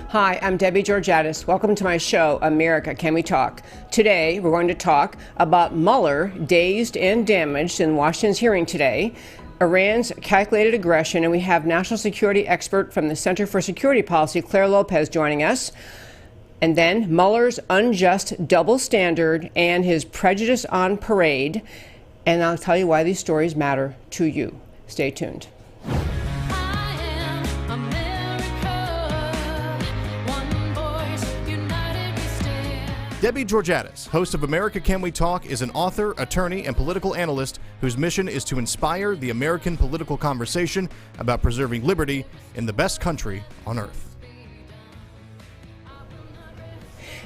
Hi, I'm Debbie Georgatos. Welcome to my show, America, Can We Talk? Today, we're going to talk about Mueller, dazed and damaged in Washington's hearing today, Iran's calculated aggression, and we have national security expert from the Center for Security Policy, Clare Lopez, joining us. And then Mueller's unjust double standard and his prejudice on parade. And I'll tell you why these stories matter to you. Stay tuned. Debbie Georgatos, host of America Can We Talk, is an author, attorney, and political analyst whose mission is to inspire the American political conversation about preserving liberty in the best country on earth.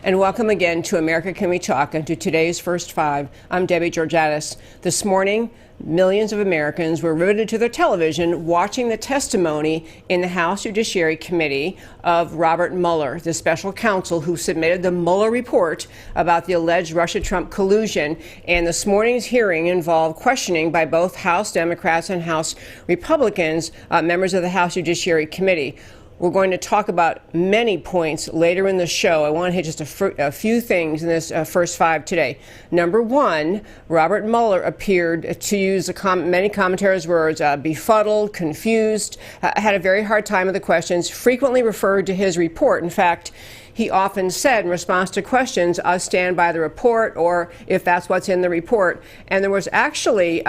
And welcome again to America Can We Talk and to today's First Five. I'm Debbie Georgatos. This morning, millions of Americans were riveted to their television watching the testimony in the House Judiciary Committee of Robert Mueller, the special counsel who submitted the Mueller report about the alleged Russia-Trump collusion. And this morning's hearing involved questioning by both House Democrats and House Republicans, members of the House Judiciary Committee. We're going to talk about many points later in the show. I want to hit just a few things in this first five today. Number one, Robert Mueller appeared, to use many commentators' words, befuddled, confused, had a very hard time with the questions, frequently referred to his report. In fact, he often said in response to questions, I'll stand by the report, or if that's what's in the report. And there was actually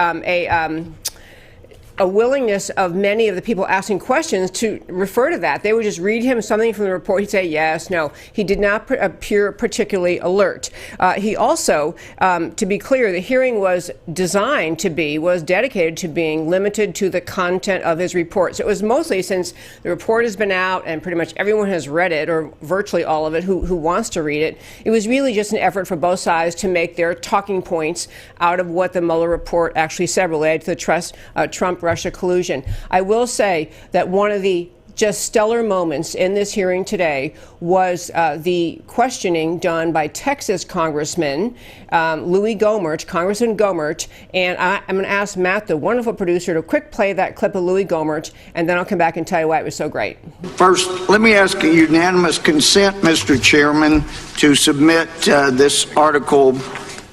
a willingness of many of the people asking questions to refer to that. They would just read him something from the report. He'd say yes, no. He did not appear particularly alert. He also, to be clear, the hearing was dedicated to being limited to the content of his report. So it was mostly, since the report has been out and pretty much everyone has read it, or virtually all of it, who wants to read it, it was really just an effort for both sides to make their talking points out of what the Mueller report actually said related to the Trump-Russia collusion. I will say that one of the just stellar moments in this hearing today was the questioning done by Texas Congressman Congressman Gohmert, and I'm going to ask Matt, the wonderful producer, to quick play that clip of Louis Gohmert, and then I'll come back and tell you why it was so great. First, let me ask a unanimous consent, Mr. Chairman, to submit this article,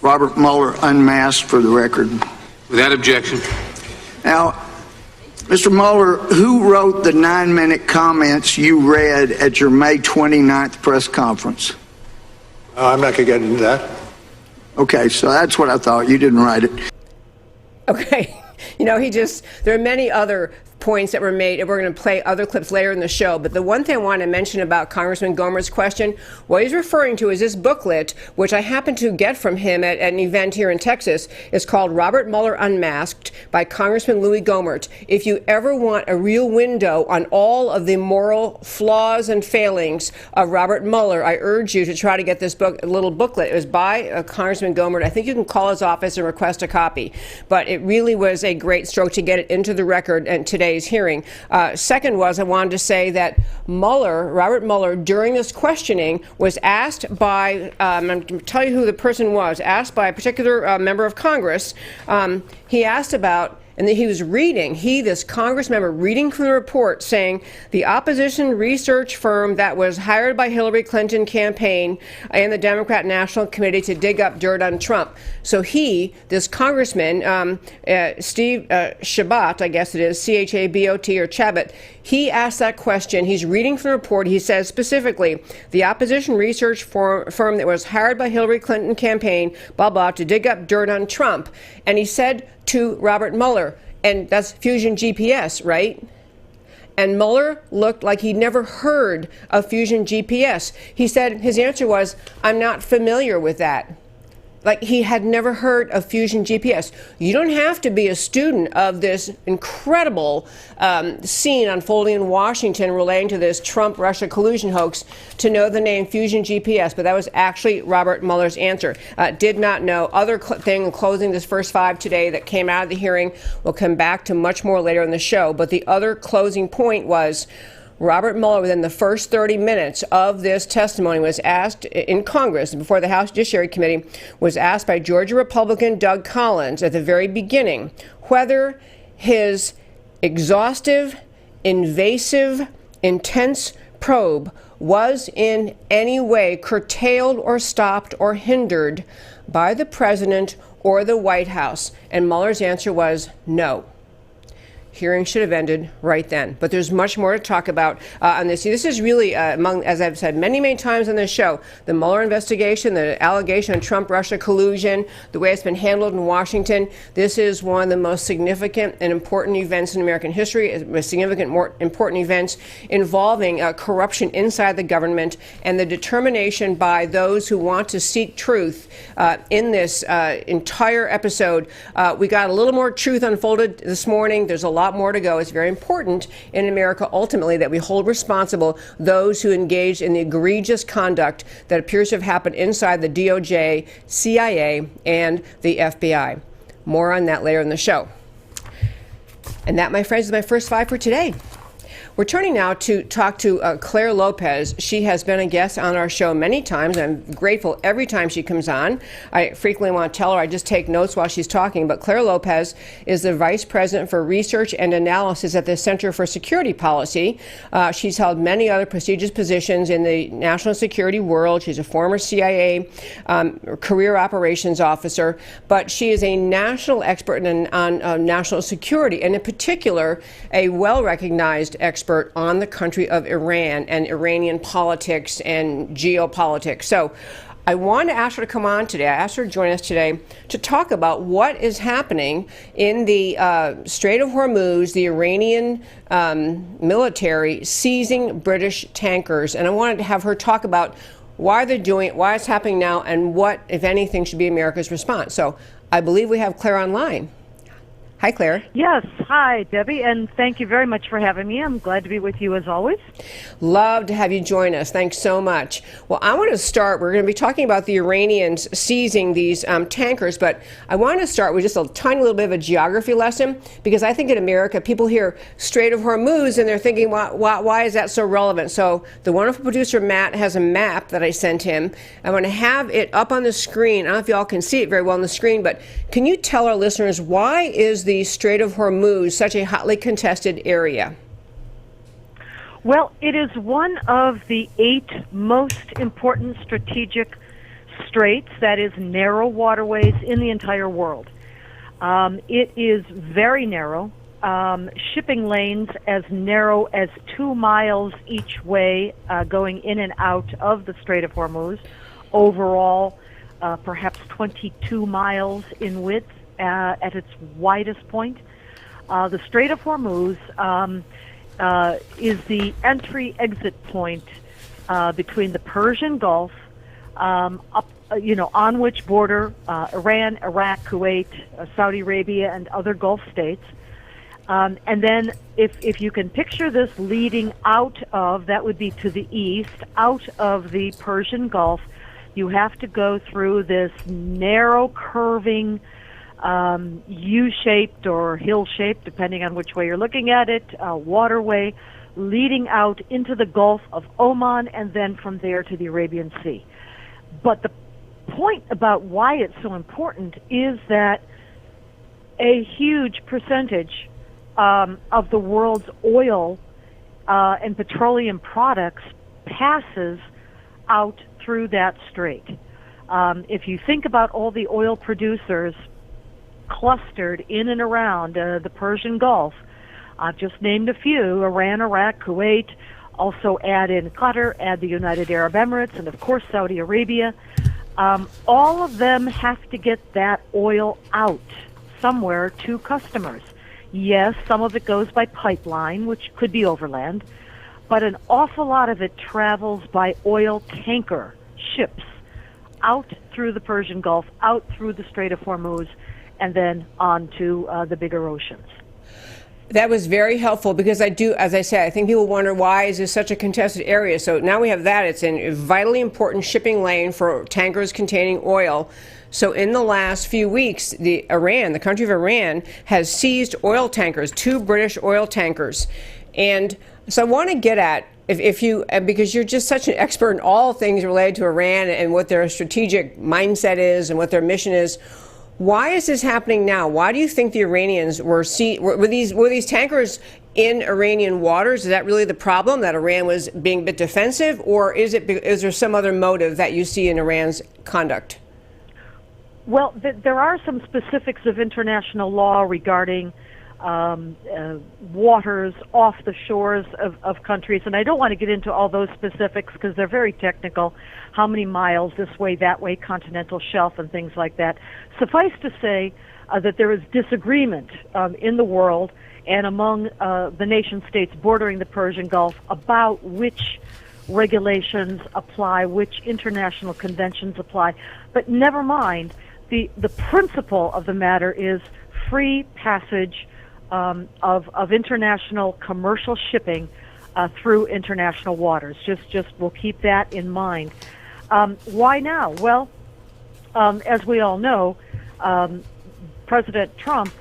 Robert Mueller Unmasked, for the record. Without objection. Now, Mr. Mueller, who wrote the 9-minute comments you read at your May 29th press conference? I'm not going to get into that. Okay, so that's what I thought. You didn't write it. Okay. There are many other points that were made, and we're going to play other clips later in the show. But the one thing I want to mention about Congressman Gohmert's question, what he's referring to is this booklet, which I happened to get from him at an event here in Texas. It's called Robert Mueller Unmasked by Congressman Louis Gohmert. If you ever want a real window on all of the moral flaws and failings of Robert Mueller, I urge you to try to get this little booklet. It was by Congressman Gohmert. I think you can call his office and request a copy. But it really was a great stroke to get it into the record and today's hearing. Second was, I wanted to say that Robert Mueller, during this questioning, was asked by, I'm going to tell you who the person was, asked by a particular member of Congress. He asked about, and he was reading, this Congress member reading from the report, saying the opposition research firm that was hired by Hillary Clinton campaign and the Democrat National Committee to dig up dirt on Trump. So this congressman, Steve Chabot, I guess it is, C-H-A-B-O-T, or Chabot, he asked that question. He's reading from the report. He says specifically, the opposition research firm that was hired by Hillary Clinton campaign, blah, blah, to dig up dirt on Trump. And he said to Robert Mueller, and that's Fusion GPS, right? And Mueller looked like he'd never heard of Fusion GPS. He said his answer was, I'm not familiar with that. Like he had never heard of Fusion GPS. You don't have to be a student of this incredible scene unfolding in Washington relating to this Trump-Russia collusion hoax to know the name Fusion GPS, but that was actually Robert Mueller's answer. Did not know. Other thing in closing this first five today that came out of the hearing, we'll come back to much more later in the show, but the other closing point was Robert Mueller, within the first 30 minutes of this testimony, was asked in Congress, before the House Judiciary Committee, was asked by Georgia Republican Doug Collins at the very beginning whether his exhaustive, invasive, intense probe was in any way curtailed or stopped or hindered by the president or the White House? And Mueller's answer was no. Hearing should have ended right then. But there's much more to talk about on this. This is really, among, as I've said many, many times on this show, the Mueller investigation, the allegation of Trump-Russia collusion, the way it's been handled in Washington. This is one of the most significant and important events in American history, important events involving corruption inside the government and the determination by those who want to seek truth in this entire episode. We got a little more truth unfolded this morning. There's a lot more to go. It's very important in America, ultimately, that we hold responsible those who engaged in the egregious conduct that appears to have happened inside the DOJ, CIA, and the FBI. More on that later in the show. And that, my friends, is my first five for today. We're turning now to talk to Clare Lopez. She has been a guest on our show many times. I'm grateful every time she comes on. I frequently want to tell her I just take notes while she's talking. But Clare Lopez is the Vice President for Research and Analysis at the Center for Security Policy. She's held many other prestigious positions in the national security world. She's a former CIA career operations officer. But she is a national expert on national security, and in particular, a well-recognized expert on the country of Iran and Iranian politics and geopolitics. So I want to ask her to come on today. I asked her to join us today to talk about what is happening in the Strait of Hormuz, the Iranian military seizing British tankers. And I wanted to have her talk about why they're doing it, why it's happening now, and what, if anything, should be America's response. So I believe we have Clare online. Hi, Clare. Yes. Hi, Debbie, and thank you very much for having me. I'm glad to be with you as always. Love to have you join us. Thanks so much. Well, I want to start. We're going to be talking about the Iranians seizing these tankers, but I want to start with just a tiny little bit of a geography lesson, because I think in America, people hear Strait of Hormuz and they're thinking, why is that so relevant? So the wonderful producer, Matt, has a map that I sent him. I want to have it up on the screen. I don't know if y'all can see it very well on the screen, but can you tell our listeners, why is the Strait of Hormuz such a hotly contested area? Well, it is one of the 8 most important strategic straits, that is, narrow waterways in the entire world. It is very narrow, shipping lanes as narrow as 2 miles each way going in and out of the Strait of Hormuz. Overall, perhaps 22 miles in width at its widest point. The Strait of Hormuz is the entry-exit point between the Persian Gulf, on which border Iran, Iraq, Kuwait, Saudi Arabia, and other Gulf states. And then if you can picture this leading out of, that would be to the east, out of the Persian Gulf, you have to go through this narrow, curving, U-shaped or hill-shaped, depending on which way you're looking at it, waterway leading out into the Gulf of Oman and then from there to the Arabian Sea. But the point about why it's so important is that a huge percentage of the world's oil and petroleum products passes out through that strait. If you think about all the oil producers clustered in and around the Persian Gulf, I've just named a few: Iran, Iraq, Kuwait, also add in Qatar, add the United Arab Emirates, and of course Saudi Arabia. All of them have to get that oil out somewhere to customers. Yes, some of it goes by pipeline, which could be overland, but an awful lot of it travels by oil tanker ships out through the Persian Gulf, out through the Strait of Hormuz, and then on to the bigger oceans. That was very helpful, because I do, as I said, I think people wonder, why is this such a contested area? So now we have that. It's a vitally important shipping lane for tankers containing oil. So in the last few weeks, the country of Iran, has seized oil tankers, 2 British oil tankers. And so I want to get at, if you, because you're just such an expert in all things related to Iran and what their strategic mindset is and what their mission is, Why is this happening now? Why do you think the Iranians were these tankers in Iranian waters? Is that really the problem, that Iran was being a bit defensive, or is there some other motive that you see in Iran's conduct? Well, there are some specifics of international law regarding waters off the shores of countries, and I don't want to get into all those specifics because they're very technical, how many miles this way, that way, continental shelf, and things like that. Suffice to say that there is disagreement in the world and among the nation states bordering the Persian Gulf about which regulations apply, which international conventions apply. But never mind, the principle of the matter is free passage of international commercial shipping through international waters. Just we'll keep that in mind. Why now? Well, as we all know, President Trump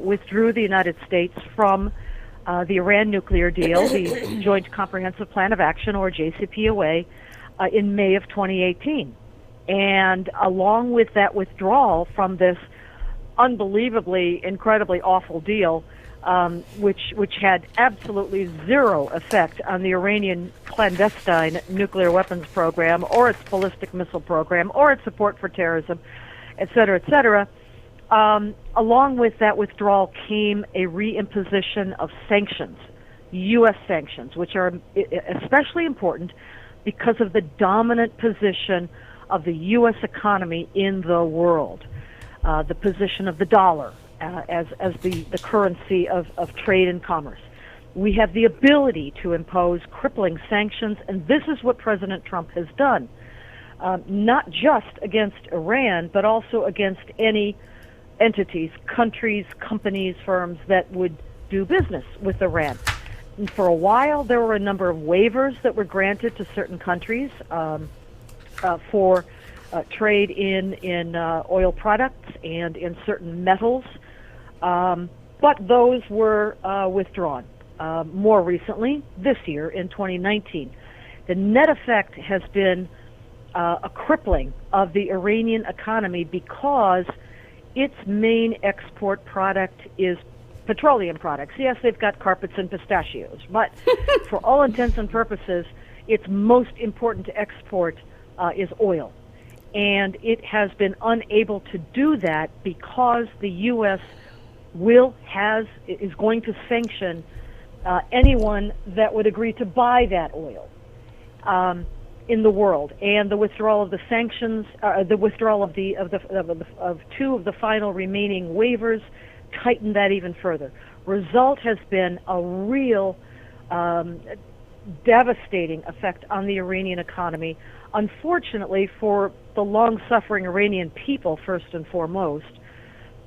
withdrew the United States from the Iran nuclear deal, the Joint Comprehensive Plan of Action, or JCPOA, in May of 2018. And along with that withdrawal from this unbelievably, incredibly awful deal, which had absolutely zero effect on the Iranian clandestine nuclear weapons program, or its ballistic missile program, or its support for terrorism, et cetera, along with that withdrawal came a reimposition of sanctions, U.S. sanctions, which are especially important because of the dominant position of the U.S. economy in the world, the position of the dollar as the currency of trade and commerce. We have the ability to impose crippling sanctions, and this is what President Trump has done, not just against Iran, but also against any entities, countries, companies, firms that would do business with Iran. And for a while, there were a number of waivers that were granted to certain countries for trade in oil products and in certain metals, but those were withdrawn more recently this year in 2019. The net effect has been a crippling of the Iranian economy because its main export product is petroleum products. Yes, they've got carpets and pistachios, but for all intents and purposes, its most important to export is oil. And it has been unable to do that because the U.S. is going to sanction anyone that would agree to buy that oil in the world. And the withdrawal of the sanctions, the withdrawal of two of the final remaining waivers, tightened that even further. Result has been a real devastating effect on the Iranian economy, unfortunately for the long-suffering Iranian people first and foremost,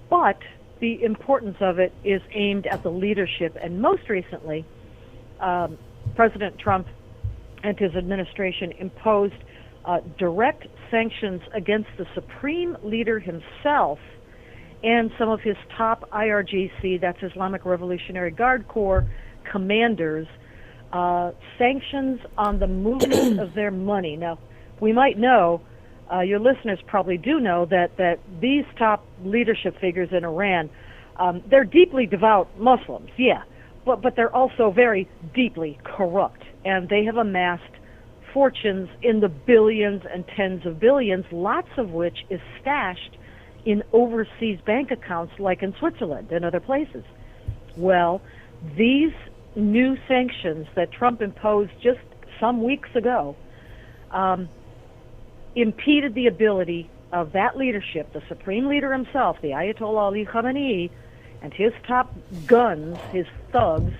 but the importance of it is aimed at the leadership. And most recently, President Trump and his administration imposed direct sanctions against the supreme leader himself and some of his top IRGC, that's Islamic Revolutionary Guard Corps, commanders, sanctions on the movement of their money. Now, we might know, your listeners probably do know, that these top leadership figures in Iran, they're deeply devout Muslims, yeah, but they're also very deeply corrupt, and they have amassed fortunes in the billions and tens of billions, lots of which is stashed in overseas bank accounts like in Switzerland and other places. Well, these new sanctions that Trump imposed just some weeks ago impeded the ability of that leadership, the supreme leader himself, the Ayatollah Ali Khamenei, and his top guns, his thugs,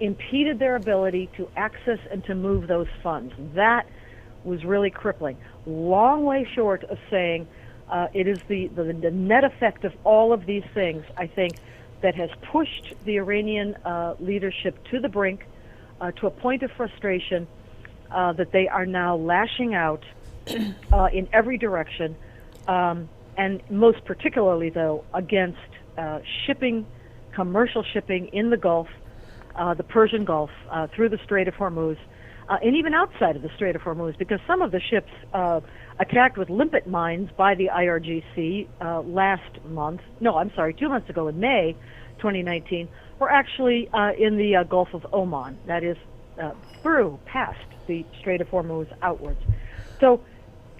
impeded their ability to access and to move those funds. That was really crippling. Long way short of saying it is the net effect of all of these things, I think, that has pushed the Iranian leadership to the brink, to a point of frustration that they are now lashing out in every direction, and most particularly, though, against shipping, commercial shipping in the Gulf, the Persian Gulf, through the Strait of Hormuz, and even outside of the Strait of Hormuz, because some of the ships attacked with limpet mines by the IRGC 2 months ago in May 2019, were actually in the Gulf of Oman, that is past the Strait of Hormuz outwards. So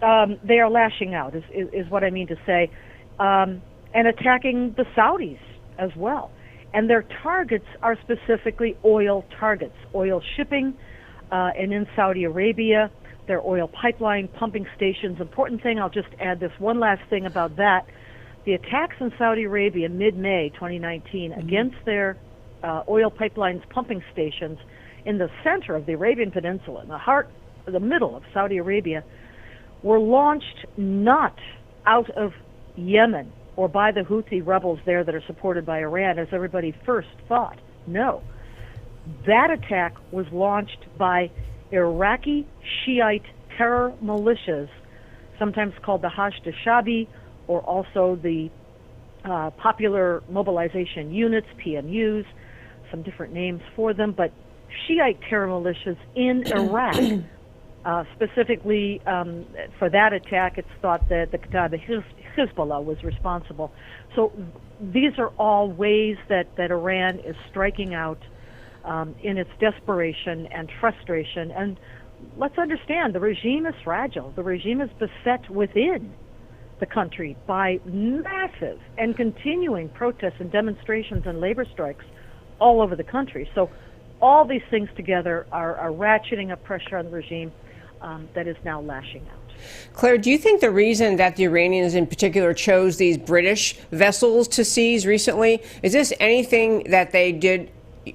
they are lashing out, is what I mean to say, and attacking the Saudis as well. And their targets are specifically oil targets, oil shipping, and in Saudi Arabia, their oil pipeline pumping stations. Important thing, I'll just add this one last thing about that. The attacks in Saudi Arabia mid-May 2019 against their oil pipelines pumping stations in the center of the Arabian Peninsula, in the middle of Saudi Arabia, were launched not out of Yemen or by the Houthi rebels there that are supported by Iran, as everybody first thought. No. That attack was launched by Iraqi Shiite terror militias, sometimes called the Hashd al-Shabi, or also the Popular Mobilization Units, PMUs, some different names for them, but Shiite terror militias in Iraq. Specifically for that attack, it's thought that the Kataib Hezbollah was responsible. So these are all ways that Iran is striking out in its desperation and frustration. And let's understand, the regime is fragile. The regime is beset within the country by massive and continuing protests and demonstrations and labor strikes all over the country. So all these things together are ratcheting up pressure on the regime that is now lashing out. Claire, do you think the reason that the Iranians in particular chose these British vessels to seize recently, is this anything that they did,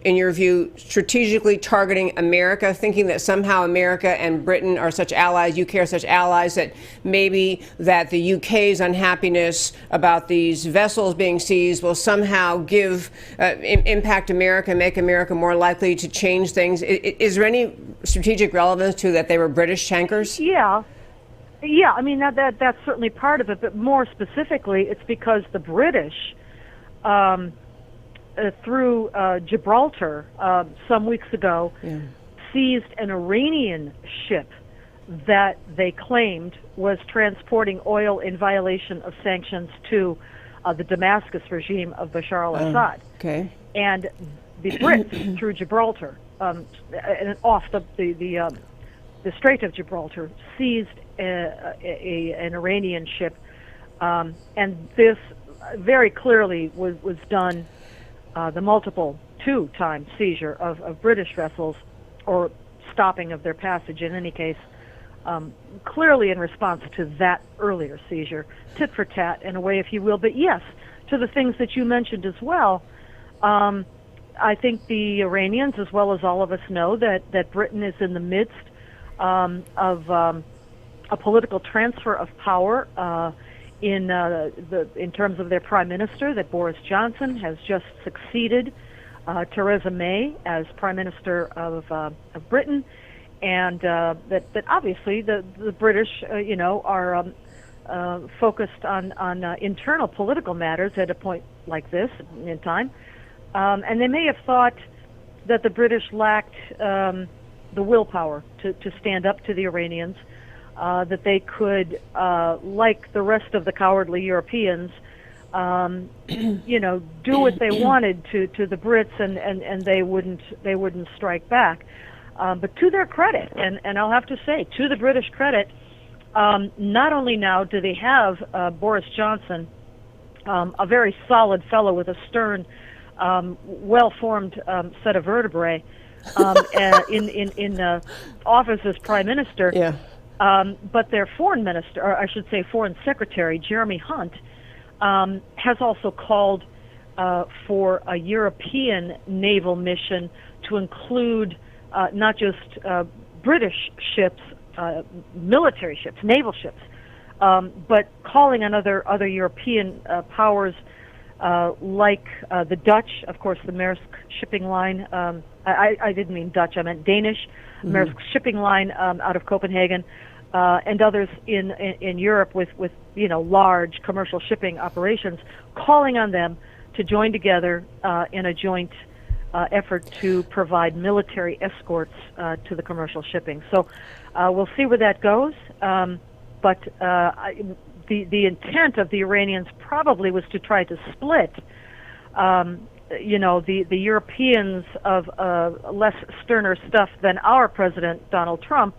in your view, strategically targeting America, thinking that somehow America and Britain are such allies, UK are such allies, that maybe that the UK's unhappiness about these vessels being seized will somehow impact America, make America more likely to change things? Is there any strategic relevance to that they were British tankers? Yeah, I mean, that's certainly part of it, but more specifically, it's because the British, through Gibraltar some weeks ago, seized an Iranian ship that they claimed was transporting oil in violation of sanctions to the Damascus regime of Bashar al-Assad. Okay. And the Brits, through Gibraltar, and off the Strait of Gibraltar, seized an Iranian ship, and this very clearly was done. The multiple two-time seizure of British vessels, or stopping of their passage in any case, clearly in response to that earlier seizure, tit for tat in a way, if you will. But yes, to the things that you mentioned as well, I think the Iranians, as well as all of us, know that Britain is in the midst of a political transfer of power in terms of their prime minister, that Boris Johnson has just succeeded Theresa May as prime minister of Britain, and that obviously the British, are focused on internal political matters at a point like this in time, and they may have thought that the British lacked the willpower to stand up to the Iranians. That they could, like the rest of the cowardly Europeans, do what they wanted to the Brits, and they wouldn't strike back. But to their credit, and I'll have to say, to the British credit, not only now do they have Boris Johnson, a very solid fellow with a stern, well-formed set of vertebrae, in office as prime minister. Yeah. But their foreign minister, or I should say foreign secretary, Jeremy Hunt, has also called for a European naval mission to include not just British ships, military ships, naval ships, but calling on other European powers like the Dutch, of course, the Maersk shipping line. I didn't mean Dutch, I meant Danish. Maersk shipping line out of Copenhagen, and others in Europe with large commercial shipping operations, calling on them to join together in a joint effort to provide military escorts to the commercial shipping. So we'll see where that goes. But the intent of the Iranians probably was to try to split, the Europeans of less sterner stuff than our President Donald Trump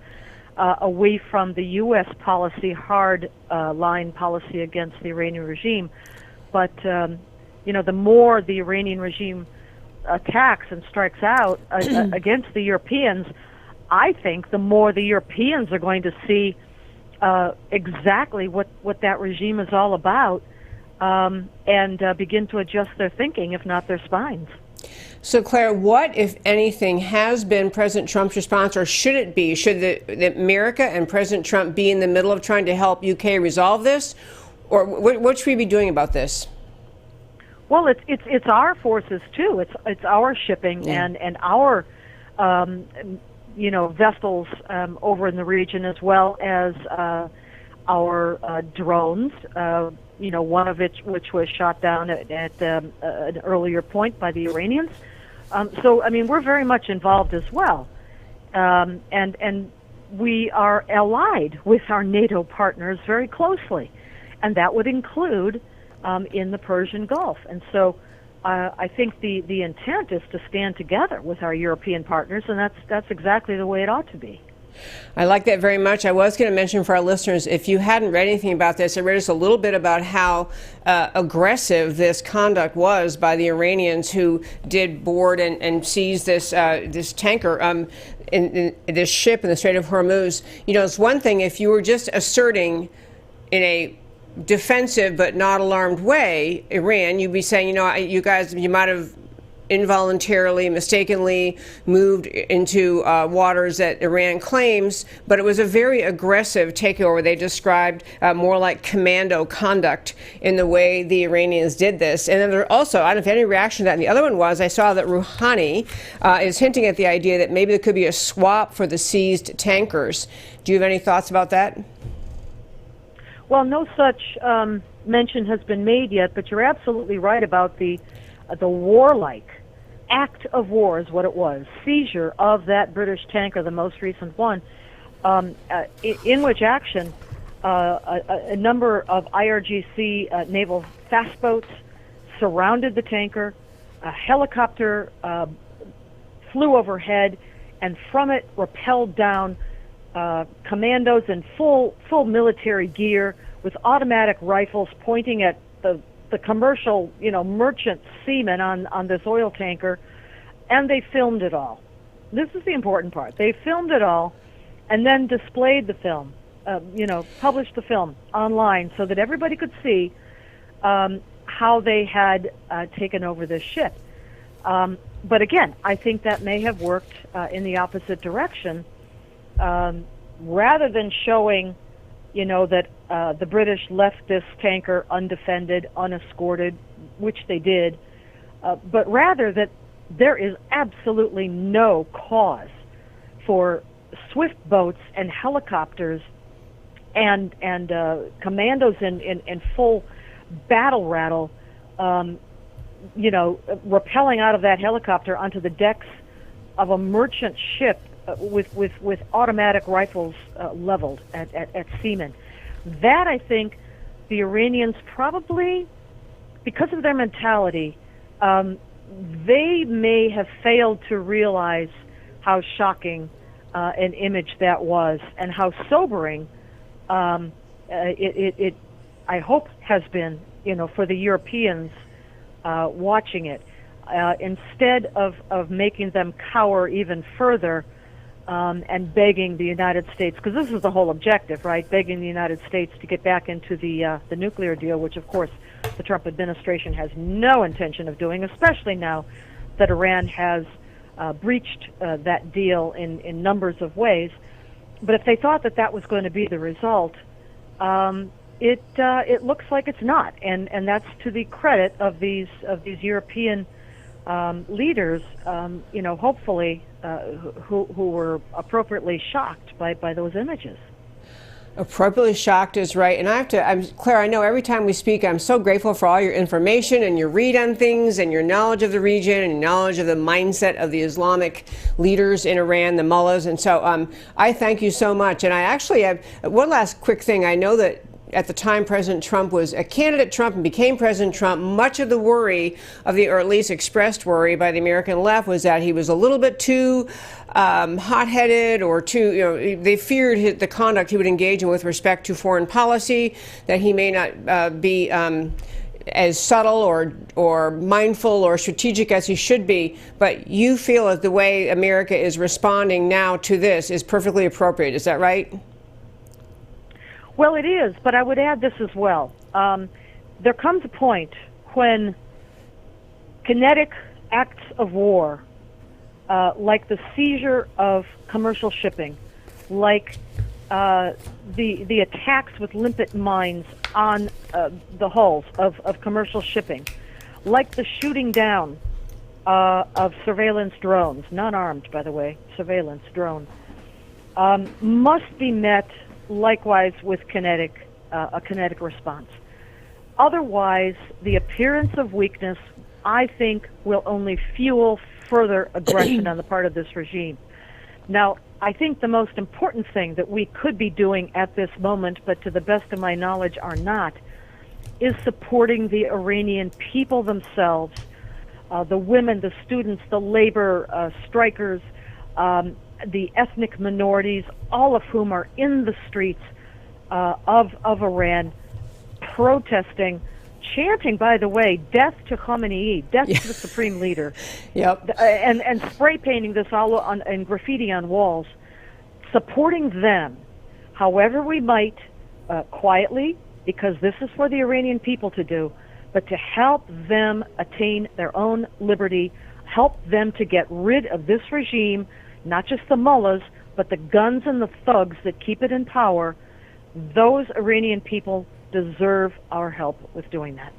away from the U.S. policy, hard line policy against the Iranian regime. But, the more the Iranian regime attacks and strikes out against the Europeans, I think the more the Europeans are going to see exactly what that regime is all about, and begin to adjust their thinking, if not their spines. So, Claire, what, if anything, has been President Trump's response, or should it be? Should the America and President Trump be in the middle of trying to help UK resolve this, or what should we be doing about this? Well, it's our forces too. It's our shipping and our vessels over in the region, as well as our drones. One of which was shot down at an earlier point by the Iranians. We're very much involved as well, and we are allied with our NATO partners very closely, and that would include in the Persian Gulf. And so I think the intent is to stand together with our European partners, and that's exactly the way it ought to be. I like that very much. I was going to mention for our listeners, if you hadn't read anything about this, I read just a little bit about how aggressive this conduct was by the Iranians who did board and seize this tanker, in this ship in the Strait of Hormuz. It's one thing if you were just asserting in a defensive but not alarmed way, Iran, you'd be saying, you guys, you might have involuntarily, mistakenly moved into waters that Iran claims, but it was a very aggressive takeover. They described more like commando conduct in the way the Iranians did this. And then there also, I don't know if any reaction to that. And the other one was, I saw that Rouhani is hinting at the idea that maybe there could be a swap for the seized tankers. Do you have any thoughts about that? Well, no such mention has been made yet, but you're absolutely right about the warlike act of war is what it was. Seizure of that British tanker, the most recent one, in which action a number of IRGC naval fast boats surrounded the tanker. A helicopter flew overhead, and from it rappelled down commandos in full military gear with automatic rifles pointing at the commercial, merchant seamen on this oil tanker, and they filmed it all. This is the important part. They filmed it all and then displayed the film, published the film online so that everybody could see how they had taken over this ship. But again, I think that may have worked in the opposite direction. Rather than showing that the British left this tanker undefended, unescorted, which they did, but rather that there is absolutely no cause for swift boats and helicopters and commandos in full battle rattle, rappelling out of that helicopter onto the decks of a merchant ship with automatic rifles leveled at seamen. That, I think, the Iranians probably, because of their mentality, they may have failed to realize how shocking an image that was, and how sobering it I hope has been, for the Europeans watching it. Instead of making them cower even further, and begging the United States, because this is the whole objective, right? Begging the United States to get back into the nuclear deal, which of course the Trump administration has no intention of doing, especially now that Iran has breached that deal in numbers of ways. But if they thought that was going to be the result, it looks like it's not, and that's to the credit of these European leaders, hopefully, who were appropriately shocked by those images. Appropriately shocked is right. And Claire, I know every time we speak, I'm so grateful for all your information and your read on things and your knowledge of the region and your knowledge of the mindset of the Islamic leaders in Iran, the mullahs. And so I thank you so much. And I actually have one last quick thing. I know that at the time President Trump was a candidate Trump and became President Trump, much of the worry of or at least expressed worry by the American left was that he was a little bit too hot-headed or too, they feared the conduct he would engage in with respect to foreign policy, that he may not be as subtle or mindful or strategic as he should be. But you feel that the way America is responding now to this is perfectly appropriate. Is that right? Well, it is, but I would add this as well. There comes a point when kinetic acts of war, like the seizure of commercial shipping, like the attacks with limpet mines on the hulls of commercial shipping, like the shooting down of surveillance drones, non-armed, by the way, surveillance drones, must be met likewise with a kinetic response. Otherwise, the appearance of weakness, I think, will only fuel further aggression on the part of this regime. Now, I think the most important thing that we could be doing at this moment, but to the best of my knowledge are not, is supporting the Iranian people themselves, the women, the students, the labor strikers, the ethnic minorities, all of whom are in the streets of Iran, protesting, chanting, by the way, death to Khamenei, death to the supreme leader, and spray painting this all and graffiti on walls, supporting them however we might, quietly, because this is for the Iranian people to do, but to help them attain their own liberty, help them to get rid of this regime, not just the mullahs, but the guns and the thugs that keep it in power. Those Iranian people deserve our help with doing that.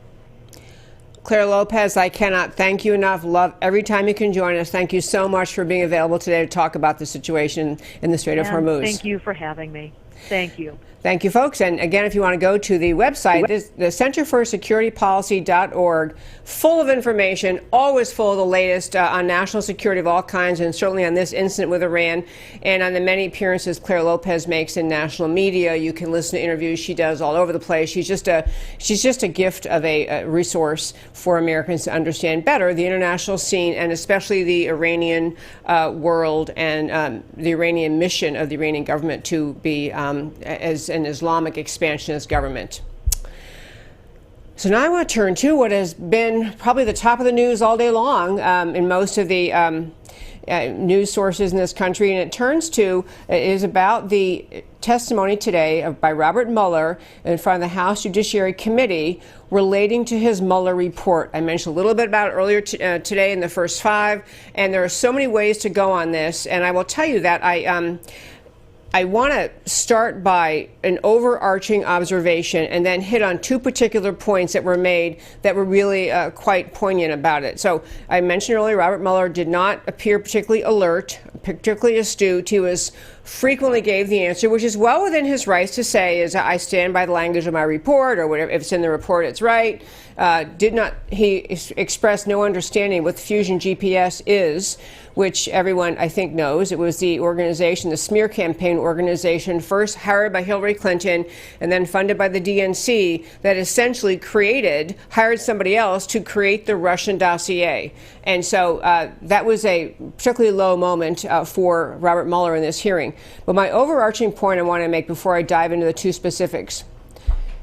Clare Lopez, I cannot thank you enough. Love every time you can join us. Thank you so much for being available today to talk about the situation in the Strait of Hormuz. Thank you for having me. Thank you. Thank you, folks. And again, if you want to go to the website, the Center for Security Policy.org, full of information, always full of the latest on national security of all kinds, and certainly on this incident with Iran, and on the many appearances Clare Lopez makes in national media. You can listen to interviews she does all over the place. She's just a gift of a resource for Americans to understand better the international scene, and especially the Iranian world and the Iranian mission of the Iranian government to be as an Islamic expansionist government. So now I want to turn to what has been probably the top of the news all day long in most of the news sources in this country, and it is about the testimony today by Robert Mueller in front of the House Judiciary Committee relating to his Mueller report. I mentioned a little bit about it earlier today in the first five, and there are so many ways to go on this, and I will tell you that I want to start by an overarching observation and then hit on two particular points that were made that were really quite poignant about it. So I mentioned earlier, Robert Mueller did not appear particularly alert, particularly astute. He frequently gave the answer, which is well within his rights to say, is I stand by the language of my report, or whatever. If it's in the report, it's right. He expressed no understanding what Fusion GPS is, which everyone, I think, knows. It was the organization, the smear campaign organization, first hired by Hillary Clinton and then funded by the DNC, that essentially hired somebody else to create the Russian dossier. And so that was a particularly low moment for Robert Mueller in this hearing. But my overarching point I want to make before I dive into the two specifics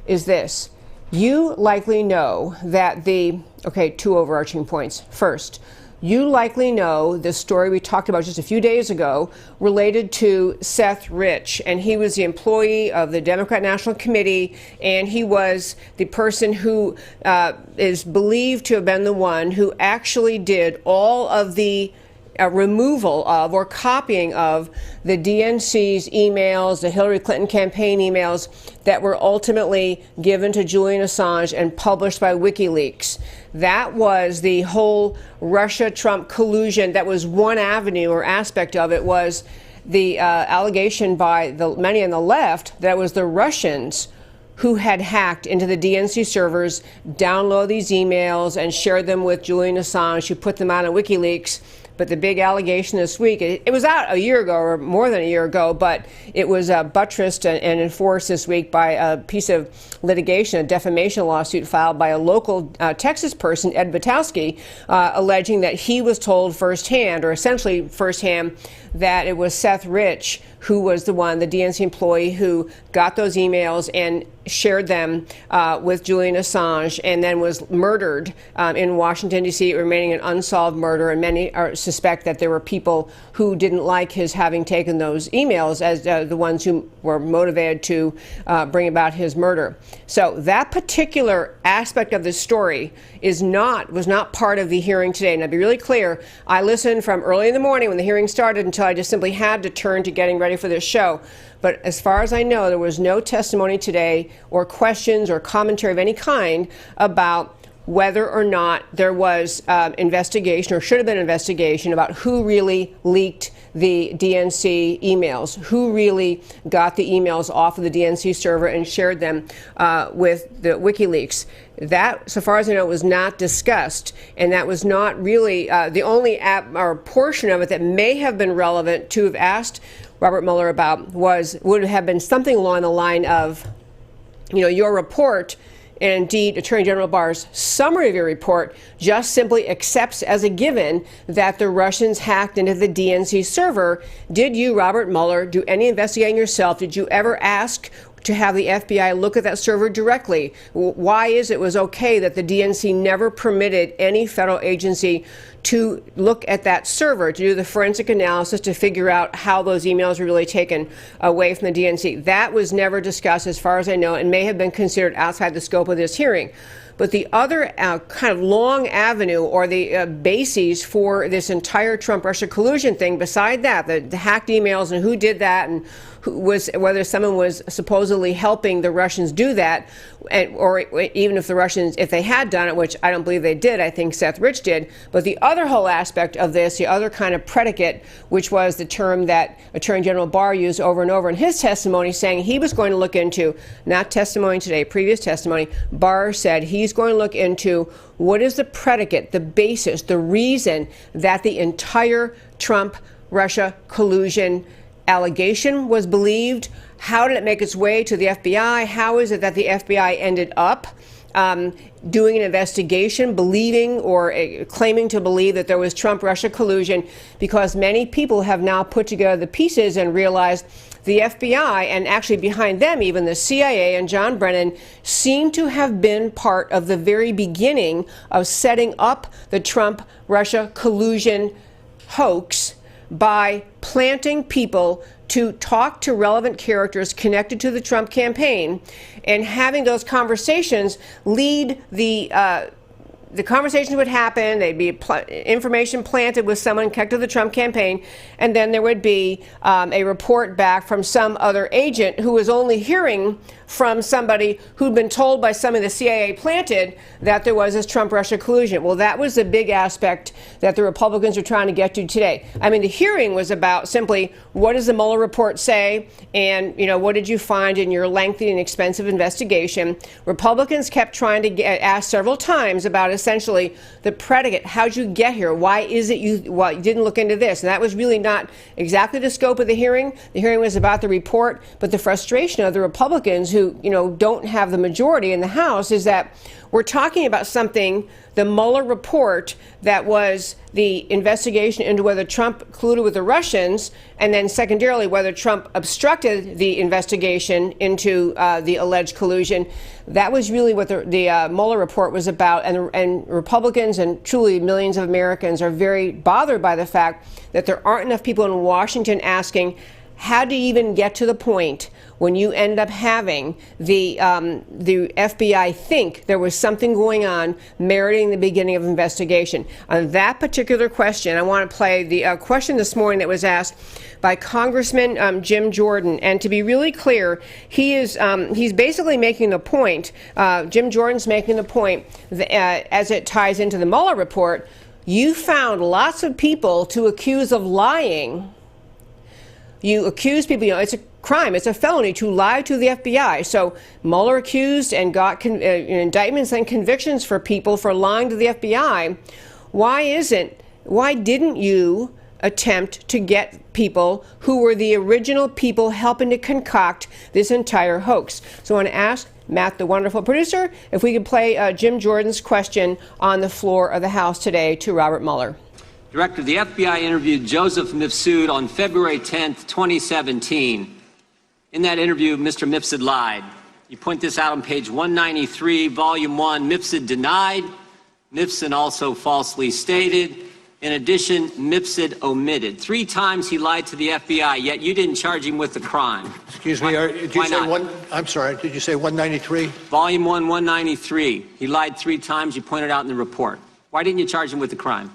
is this. You likely know that two overarching points. First, you likely know the story we talked about just a few days ago related to Seth Rich, and he was the employee of the Democrat National Committee, and he was the person who is believed to have been the one who actually did all of the removal of or copying of the DNC's emails, the Hillary Clinton campaign emails that were ultimately given to Julian Assange and published by WikiLeaks. That was the whole Russia-Trump collusion. That was one avenue or aspect of it, was the allegation by many on the left that it was the Russians who had hacked into the DNC servers, download these emails, and shared them with Julian Assange, who put them out on WikiLeaks. But the big allegation this week, it was out a year ago or more than a year ago, but it was buttressed and enforced this week by a piece of litigation, a defamation lawsuit filed by a local Texas person, Ed Butowski, alleging that he was told firsthand, or essentially firsthand, that it was Seth Rich who was the DNC employee who got those emails and shared them with Julian Assange, and then was murdered in Washington, D.C., remaining an unsolved murder. And many suspect that there were people who didn't like his having taken those emails as the ones who were motivated to bring about his murder. So that particular aspect of the story was not part of the hearing today. And I'll be really clear, I listened from early in the morning when the hearing started until I just simply had to turn to getting ready for this show. But as far as I know, there was no testimony today or questions or commentary of any kind about whether or not there was investigation or should have been investigation about who really leaked the DNC emails, who really got the emails off of the DNC server and shared them with the WikiLeaks. That, so far as I know, was not discussed, and that was not really the only or portion of it that may have been relevant to have asked Robert Mueller about would have been something along the line of, your report, and indeed Attorney General Barr's summary of your report just simply accepts as a given that the Russians hacked into the DNC server. Did you, Robert Mueller, do any investigating yourself? Did you ever ask to have the FBI look at that server directly? Why is it was okay that the DNC never permitted any federal agency to look at that server, to do the forensic analysis, to figure out how those emails were really taken away from the DNC? That was never discussed, as far as I know, and may have been considered outside the scope of this hearing. But the other kind of long avenue, or the bases for this entire Trump-Russia collusion thing, beside that, the hacked emails and who did that, and whether someone was supposedly helping the Russians do that, or even if the Russians, if they had done it, which I don't believe they did, I think Seth Rich did. But the other whole aspect of this, the other kind of predicate, which was the term that Attorney General Barr used over and over in his testimony, saying he was going to look into, not testimony today, previous testimony, Barr said he's going to look into what is the predicate, the basis, the reason that the entire Trump-Russia collusion allegation was believed. How did it make its way to the FBI? How is it that the FBI ended up doing an investigation, believing or claiming to believe that there was Trump-Russia collusion? Because many people have now put together the pieces and realized the FBI, and actually behind them even the CIA and John Brennan, seem to have been part of the very beginning of setting up the Trump-Russia collusion hoax by planting people to talk to relevant characters connected to the Trump campaign, and having those conversations lead the conversations would happen. They'd be information planted with someone connected to the Trump campaign, and then there would be a report back from some other agent who was only hearing from somebody who'd been told by some of the CIA planted that there was this Trump-Russia collusion. Well, that was the big aspect that the Republicans are trying to get to today. I mean, the hearing was about simply, what does the Mueller report say, and what did you find in your lengthy and expensive investigation? Republicans kept trying to get asked several times about essentially the predicate. How'd you get here? Why is it you didn't look into this? And that was really not exactly the scope of the hearing. The hearing was about the report, but the frustration of the Republicans who don't have the majority in the House is that we're talking about something, the Mueller report, that was the investigation into whether Trump colluded with the Russians, and then secondarily whether Trump obstructed the investigation into the alleged collusion. That was really what the Mueller report was about, and Republicans and truly millions of Americans are very bothered by the fact that there aren't enough people in Washington asking, how do you even get to the point when you end up having the FBI think there was something going on meriting the beginning of investigation? On that particular question, I want to play the question this morning that was asked by Congressman Jim Jordan. And to be really clear, he's basically making the point, Jim Jordan's making the point that, as it ties into the Mueller report, you found lots of people to accuse of lying You accuse people, it's a crime, it's a felony to lie to the FBI. So Mueller accused and got indictments and convictions for people for lying to the FBI. Why didn't you attempt to get people who were the original people helping to concoct this entire hoax? So I want to ask Matt, the wonderful producer, if we could play Jim Jordan's question on the floor of the House today to Robert Mueller. Director, the FBI interviewed Joseph Mifsud on February 10th, 2017. In that interview, Mr. Mifsud lied. You point this out on page 193, volume 1. Mifsud denied. Mifsud also falsely stated. In addition, Mifsud omitted. 3 times he lied to the FBI, yet you didn't charge him with the crime. Excuse me, did you say one? I'm sorry, did you say 193? Volume 1, 193. He lied 3 times. You pointed out in the report. Why didn't you charge him with the crime?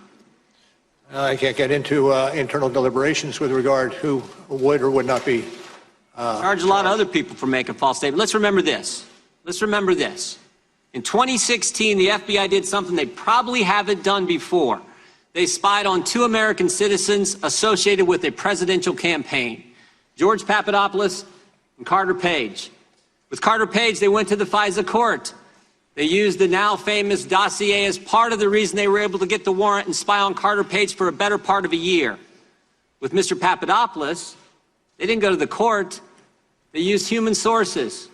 I can't get into internal deliberations with regard who would or would not be. Charge a lot of other people for making false statements. Let's remember this. In 2016, the FBI did something they probably haven't done before. They spied on 2 American citizens associated with a presidential campaign, George Papadopoulos and Carter Page. With Carter Page, they went to the FISA court. They used the now famous dossier as part of the reason they were able to get the warrant and spy on Carter Page for a better part of a year. With Mr. Papadopoulos, they didn't go to the court. They used human sources.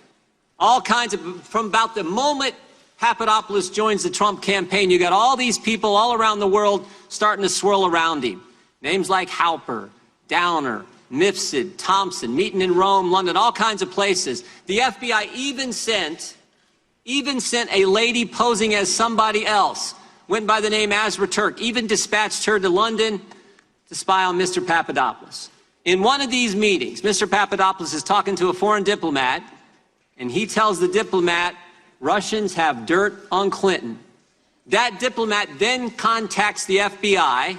All kinds of, from about the moment Papadopoulos joins the Trump campaign, you got all these people all around the world starting to swirl around him. Names like Halper, Downer, Mifsud, Thompson, meeting in Rome, London, all kinds of places. The FBI even sent a lady posing as somebody else, went by the name Azra Turk, even dispatched her to London to spy on Mr. Papadopoulos. In one of these meetings, Mr. Papadopoulos is talking to a foreign diplomat, and he tells the diplomat, Russians have dirt on Clinton. That diplomat then contacts the FBI,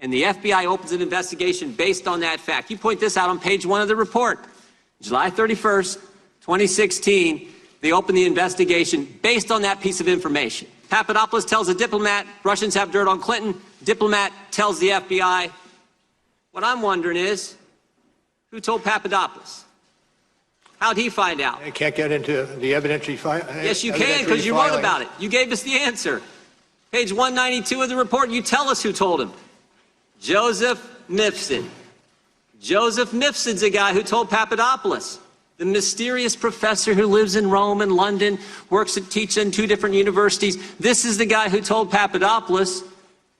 and the FBI opens an investigation based on that fact. You point this out on page 1 of the report. July 31st, 2016, they open the investigation based on that piece of information. Papadopoulos tells a diplomat, Russians have dirt on Clinton. Diplomat tells the FBI. What I'm wondering is, who told Papadopoulos? How'd he find out? I can't get into the evidentiary file. Yes, you can, because you wrote about it. You gave us the answer. Page 192 of the report, you tell us who told him. Joseph Mifsud. Joseph Mifsud's the guy who told Papadopoulos. The mysterious professor who lives in Rome and London, teaches in 2 different universities. This is the guy who told Papadopoulos.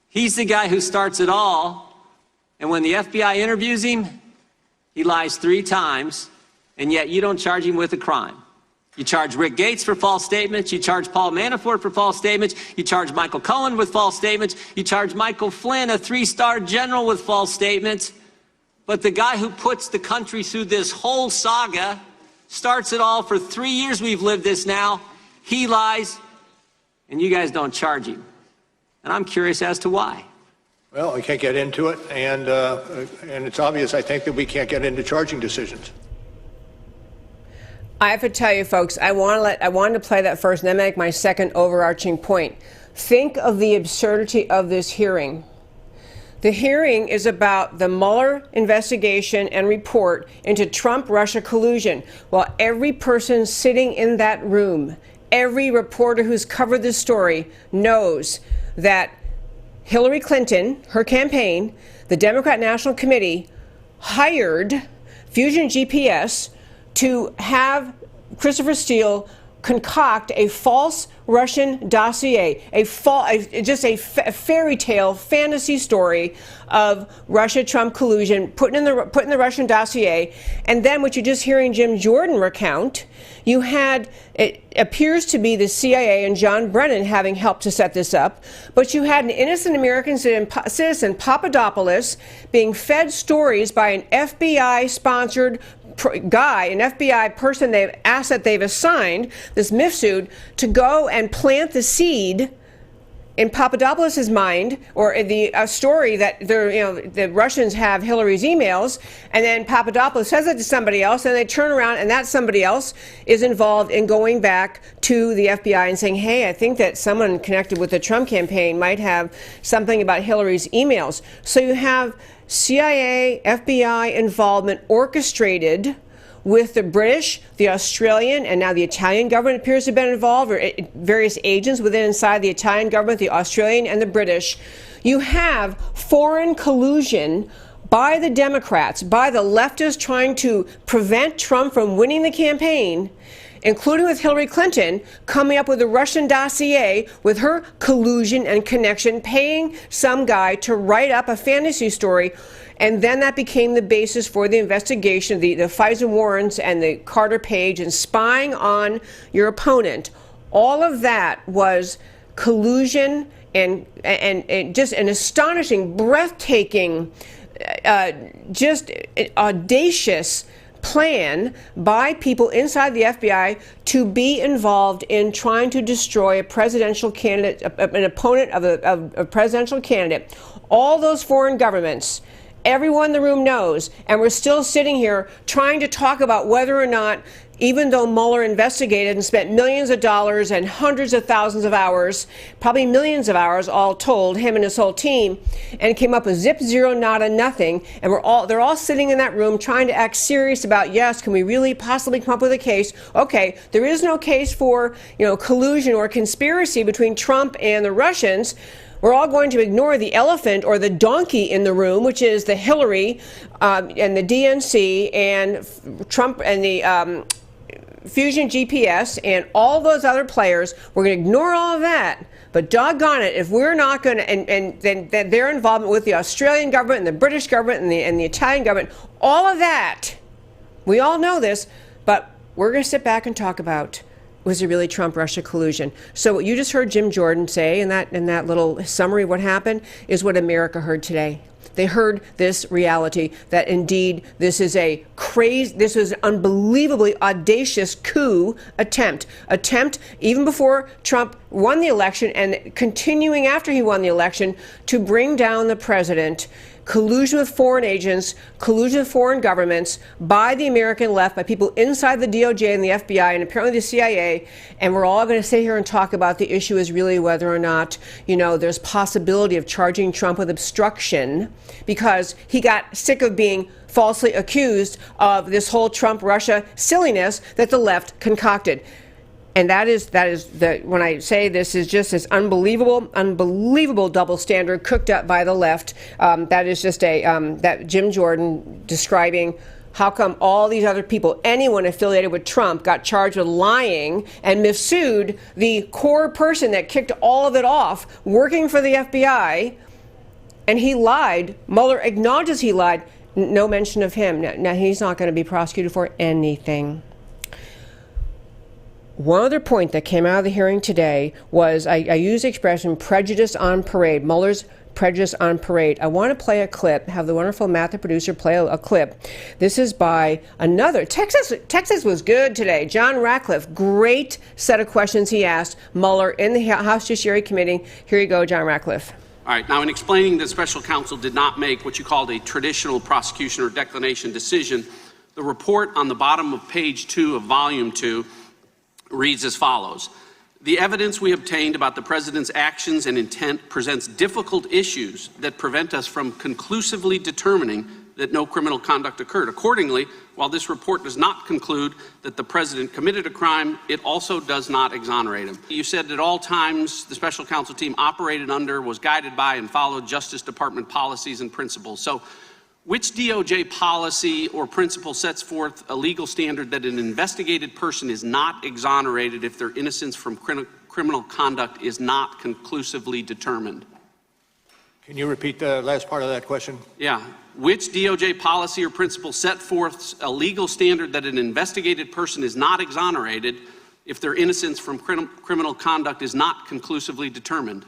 He's the guy who starts it all. And when the FBI interviews him, he lies 3 times, and yet you don't charge him with a crime. You charge Rick Gates for false statements. You charge Paul Manafort for false statements. You charge Michael Cohen with false statements. You charge Michael Flynn, a 3-star general, with false statements. But the guy who puts the country through this whole saga, starts it all for 3 years we've lived this now, he lies, and you guys don't charge him. And I'm curious as to why. Well, I can't get into it, and it's obvious, I think, that we can't get into charging decisions. I have to tell you, folks, I wanted to play that first and then make my second overarching point. Think of the absurdity of this hearing. The hearing is about the Mueller investigation and report into Trump-Russia collusion. While every person sitting in that room, every reporter who's covered this story knows that Hillary Clinton, her campaign, the Democrat National Committee, hired Fusion GPS to have Christopher Steele concoct a false Russian dossier, just a fairy tale fantasy story of Russia-Trump collusion, put in the Russian dossier. And then what you're just hearing Jim Jordan recount, you had, it appears to be the CIA and John Brennan having helped to set this up, but you had an innocent American citizen, Papadopoulos, being fed stories by an FBI-sponsored guy, an FBI person they've assigned, this Mifsud, to go and plant the seed in Papadopoulos' mind, or the story that the Russians have Hillary's emails, and then Papadopoulos says it to somebody else, and they turn around, and that somebody else is involved in going back to the FBI and saying, hey, I think that someone connected with the Trump campaign might have something about Hillary's emails. So you have CIA, FBI involvement orchestrated with the British, the Australian, and now the Italian government appears to have been involved, or various agents inside the Italian government, the Australian, and the British. You have foreign collusion by the Democrats, by the leftists trying to prevent Trump from winning the campaign, including with Hillary Clinton, coming up with a Russian dossier with her collusion and connection, paying some guy to write up a fantasy story. And then that became the basis for the investigation, the FISA warrants and the Carter page and spying on your opponent. All of that was collusion and just an astonishing, breathtaking, just audacious plan by people inside the FBI to be involved in trying to destroy a presidential candidate, an opponent of a presidential candidate. All those foreign governments, everyone in the room knows, and we're still sitting here trying to talk about whether or not, even though Mueller investigated and spent millions of dollars and hundreds of thousands of hours, probably millions of hours all told, him and his whole team, and came up with zip, zero, nada, nothing, and they're all sitting in that room trying to act serious about, yes, can we really possibly come up with a case? Okay, there is no case for, collusion or conspiracy between Trump and the Russians. We're all going to ignore the elephant or the donkey in the room, which is the Hillary and the DNC and Trump and the Fusion GPS and all those other players. We're going to ignore all of that. But doggone it, if we're not going to, and then their involvement with the Australian government and the British government and the Italian government, all of that, we all know this, but we're going to sit back and talk about, was it really Trump-Russia collusion? So what you just heard Jim Jordan say in that little summary of what happened is what America heard today. They heard this reality that indeed this is this was an unbelievably audacious coup attempt even before Trump won the election and continuing after he won the election to bring down the president. Collusion with foreign agents, collusion with foreign governments by the American left, by people inside the DOJ and the FBI and apparently the CIA. And we're all going to sit here and talk about the issue is really whether or not, there's possibility of charging Trump with obstruction because he got sick of being falsely accused of this whole Trump-Russia silliness that the left concocted. And that is when I say this is just this unbelievable double standard cooked up by the left. That is just that Jim Jordan describing how come all these other people, anyone affiliated with Trump, got charged with lying and missued the core person that kicked all of it off, working for the FBI, and he lied. Mueller acknowledges he lied. No mention of him. Now he's not going to be prosecuted for anything. One other point that came out of the hearing today was I used the expression prejudice on parade, Mueller's prejudice on parade. I want to play a clip, have the wonderful Matt, the producer, play a clip. This is by another. Texas was good today. John Ratcliffe, great set of questions he asked Mueller in the House Judiciary Committee. Here you go, John Ratcliffe. All right. Now, in explaining that special counsel did not make what you called a traditional prosecution or declination decision, the report on the bottom of page 2 of volume 2 reads as follows. The evidence we obtained about the president's actions and intent presents difficult issues that prevent us from conclusively determining that no criminal conduct occurred. Accordingly, while this report does not conclude that the president committed a crime, it also does not exonerate him. You said at all times the special counsel team operated under, was guided by, and followed Justice Department policies and principles. So which DOJ policy or principle sets forth a legal standard that an investigated person is not exonerated if their innocence from criminal conduct is not conclusively determined? Can you repeat the last part of that question? Yeah. Which DOJ policy or principle set forth a legal standard that an investigated person is not exonerated if their innocence from criminal conduct is not conclusively determined?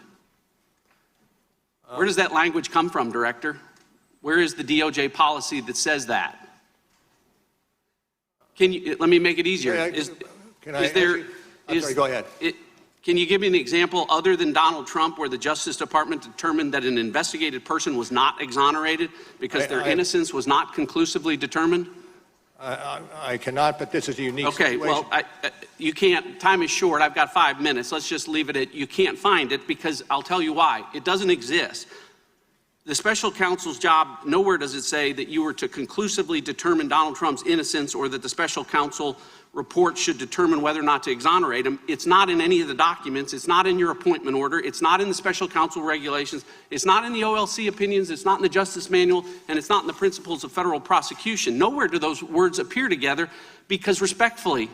Where does that language come from, Director? Where is the DOJ policy that says that? Let me make it easier. Sorry, go ahead. Can you give me an example other than Donald Trump where the Justice Department determined that an investigated person was not exonerated because their innocence was not conclusively determined? I cannot, but this is a unique situation. Okay, well, you can't. Time is short. I've got 5 minutes. Let's just leave it at you can't find it, because I'll tell you why. It doesn't exist. The special counsel's job, nowhere does it say that you were to conclusively determine Donald Trump's innocence or that the special counsel report should determine whether or not to exonerate him. It's not in any of the documents. It's not in your appointment order. It's not in the special counsel regulations. It's not in the OLC opinions. It's not in the Justice Manual, and it's not in the principles of federal prosecution. Nowhere do those words appear together, because respectfully,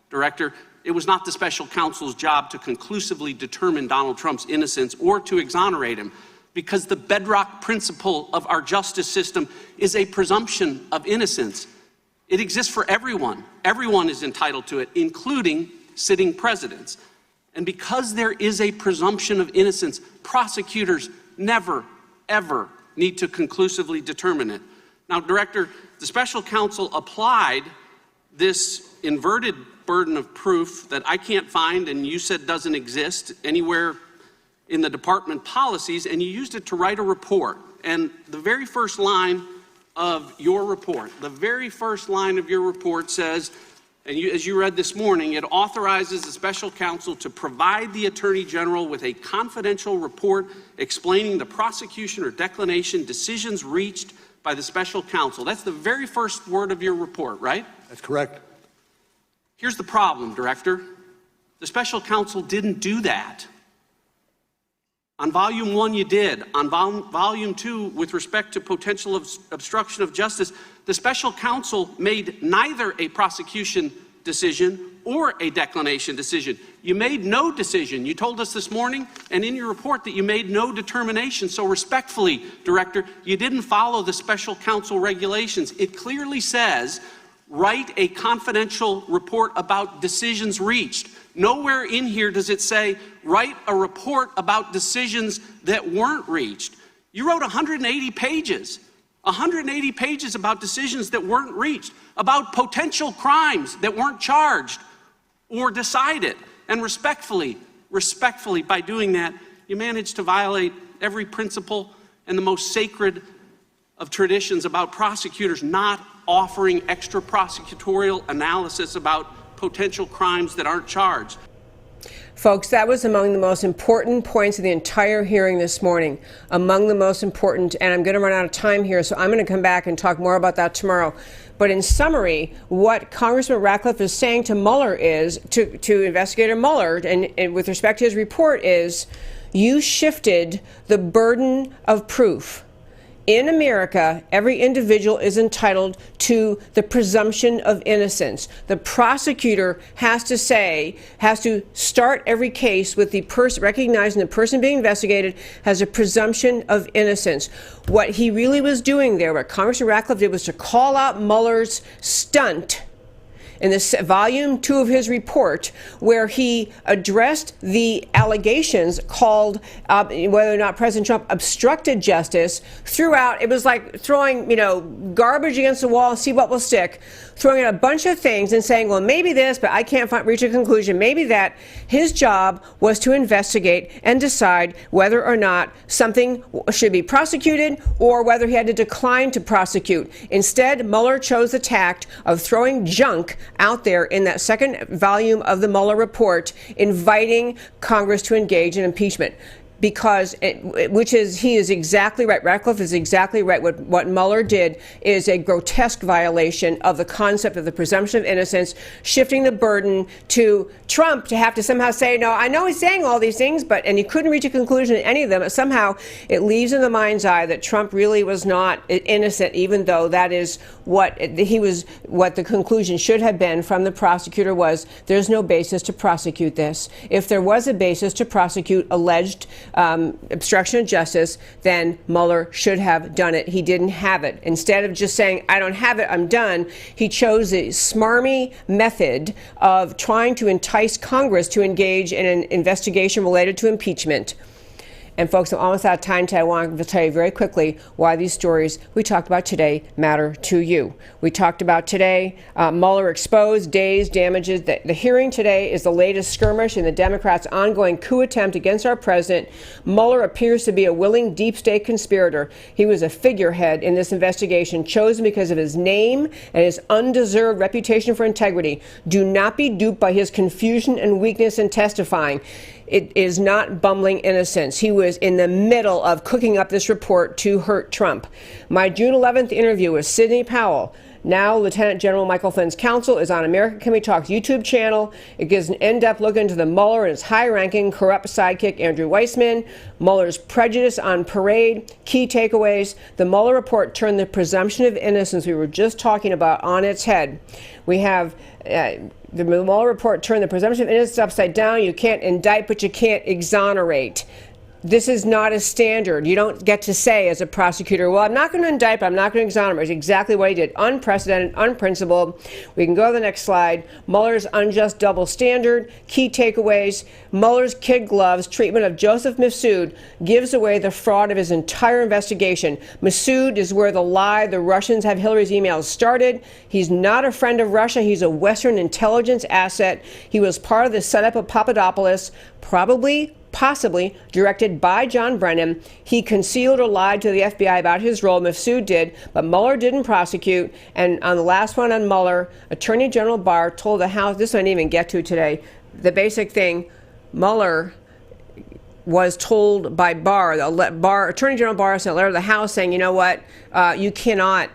Director, it was not the special counsel's job to conclusively determine Donald Trump's innocence or to exonerate him, because the bedrock principle of our justice system is a presumption of innocence. It exists for everyone. Everyone is entitled to it, including sitting presidents. And because there is a presumption of innocence, prosecutors never, ever need to conclusively determine it. Now, Director, the special counsel applied this inverted burden of proof that I can't find, and you said doesn't exist anywhere in the department policies, and you used it to write a report. And the very first line of your report, says, and as you read this morning, it authorizes the special counsel to provide the Attorney General with a confidential report explaining the prosecution or declination decisions reached by the special counsel. That's the very first word of your report, right? That's correct. Here's the problem, Director. The special counsel didn't do that. On volume 1, you did. On volume 2, with respect to potential obstruction of justice, the special counsel made neither a prosecution decision or a declination decision. You made no decision. You told us this morning and in your report that you made no determination. So respectfully, Director, you didn't follow the special counsel regulations. It clearly says, write a confidential report about decisions reached. Nowhere in here does it say, write a report about decisions that weren't reached. You wrote 180 pages about decisions that weren't reached, about potential crimes that weren't charged or decided. And respectfully, by doing that, you managed to violate every principle and the most sacred of traditions about prosecutors not offering extra prosecutorial analysis about potential crimes that aren't charged. Folks, that was among the most important points of the entire hearing this morning. Among the most important, and I'm going to run out of time here, so I'm going to come back and talk more about that tomorrow. But in summary, what Congressman Ratcliffe is saying to Mueller is, to Investigator Mueller, and with respect to his report, is you shifted the burden of proof. In America, every individual is entitled to the presumption of innocence. The prosecutor has to start every case with the person, recognizing the person being investigated has a presumption of innocence. What he really was doing there, what Congressman Ratcliffe did, was to call out Mueller's stunt in this volume 2 of his report, where he addressed the allegations called whether or not President Trump obstructed justice. Throughout, it was like throwing, garbage against the wall and see what will stick, throwing in a bunch of things and saying, well, maybe this, but I can't reach a conclusion. Maybe that. His job was to investigate and decide whether or not something should be prosecuted or whether he had to decline to prosecute. Instead, Mueller chose the tact of throwing junk out there in that second volume of the Mueller report, inviting Congress to engage in impeachment. Because, he is exactly right. Ratcliffe is exactly right. What Mueller did is a grotesque violation of the concept of the presumption of innocence, shifting the burden to Trump to have to somehow say, no, I know he's saying all these things, and he couldn't reach a conclusion in any of them. But somehow it leaves in the mind's eye that Trump really was not innocent, even though that is what the conclusion should have been from the prosecutor was, there's no basis to prosecute this. If there was a basis to prosecute alleged obstruction of justice, then Mueller should have done it. He didn't have it. Instead of just saying, I don't have it, I'm done, he chose a smarmy method of trying to entice Congress to engage in an investigation related to impeachment. And folks, I'm almost out of time today. I want to tell you very quickly why these stories we talked about today matter to you. We talked about today Mueller exposed, Dazed, damages. The hearing today is the latest skirmish in the Democrats' ongoing coup attempt against our president. Mueller appears to be a willing deep state conspirator. He was a figurehead in this investigation, chosen because of his name and his undeserved reputation for integrity. Do not be duped by his confusion and weakness in testifying. It is not bumbling innocence. He was in the middle of cooking up this report to hurt Trump. My June 11th interview with Sidney Powell, now Lieutenant General Michael Flynn's counsel, is on America Can We Talk's YouTube channel. It gives an in-depth look into the Mueller and his high-ranking corrupt sidekick Andrew Weissman, Mueller's prejudice on parade, key takeaways. The Mueller report turned the presumption of innocence we were just talking about on its head. We have the Mueller report turned the presumption of innocence upside down. You can't indict, but you can't exonerate. This is not a standard. You don't get to say as a prosecutor, well, I'm not going to indict, but I'm not going to exonerate. It's exactly what he did. Unprecedented, unprincipled. We can go to the next slide. Mueller's unjust double standard. Key takeaways. Mueller's kid gloves treatment of Joseph Mifsud gives away the fraud of his entire investigation. Mifsud is where the lie the Russians have Hillary's emails started. He's not a friend of Russia. He's a Western intelligence asset. He was part of the setup of Papadopoulos, possibly directed by John Brennan. He concealed or lied to the FBI about his role. Mifsud did, but Mueller didn't prosecute. And on the last one on Mueller, Attorney General Barr told the House, this I didn't even get to today, the basic thing, Mueller was told by Attorney General Barr sent a letter to the House saying, you know what, you cannot,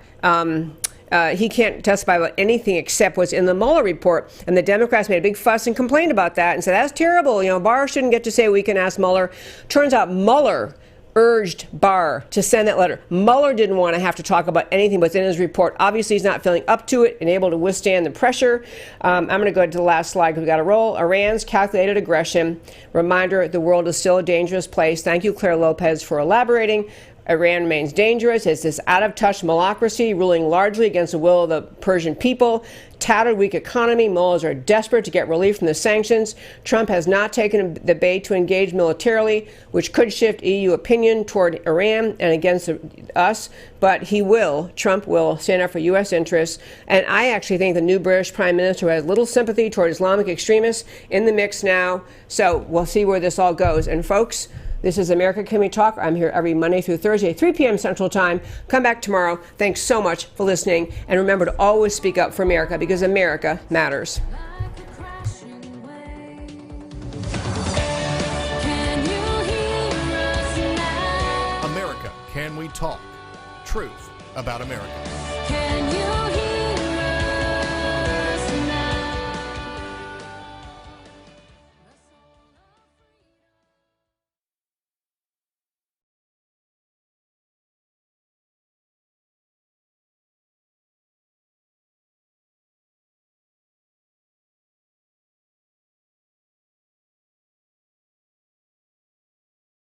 he can't testify about anything except what's in the Mueller report. And the Democrats made a big fuss and complained about that and said, that's terrible. You know, Barr shouldn't get to say we can ask Mueller. Turns out Mueller urged Barr to send that letter. Mueller didn't want to have to talk about anything what's in his report. Obviously, he's not feeling up to it and able to withstand the pressure. I'm going to go to the last slide because we've got to roll. Iran's calculated aggression. Reminder, the world is still a dangerous place. Thank you, Clare Lopez, for elaborating. Iran remains dangerous. It's this out-of-touch malacracy ruling largely against the will of the Persian people. Tattered, weak economy. Mullahs are desperate to get relief from the sanctions. Trump has not taken the bait to engage militarily, which could shift EU opinion toward Iran and against us. But Trump will stand up for U.S. interests. And I actually think the new British Prime Minister has little sympathy toward Islamic extremists in the mix now. So we'll see where this all goes. And folks, this is America Can We Talk. I'm here every Monday through Thursday, 3 p.m. Central Time. Come back tomorrow. Thanks so much for listening. And remember to always speak up for America because America matters. America Can We Talk? Truth about America. Can you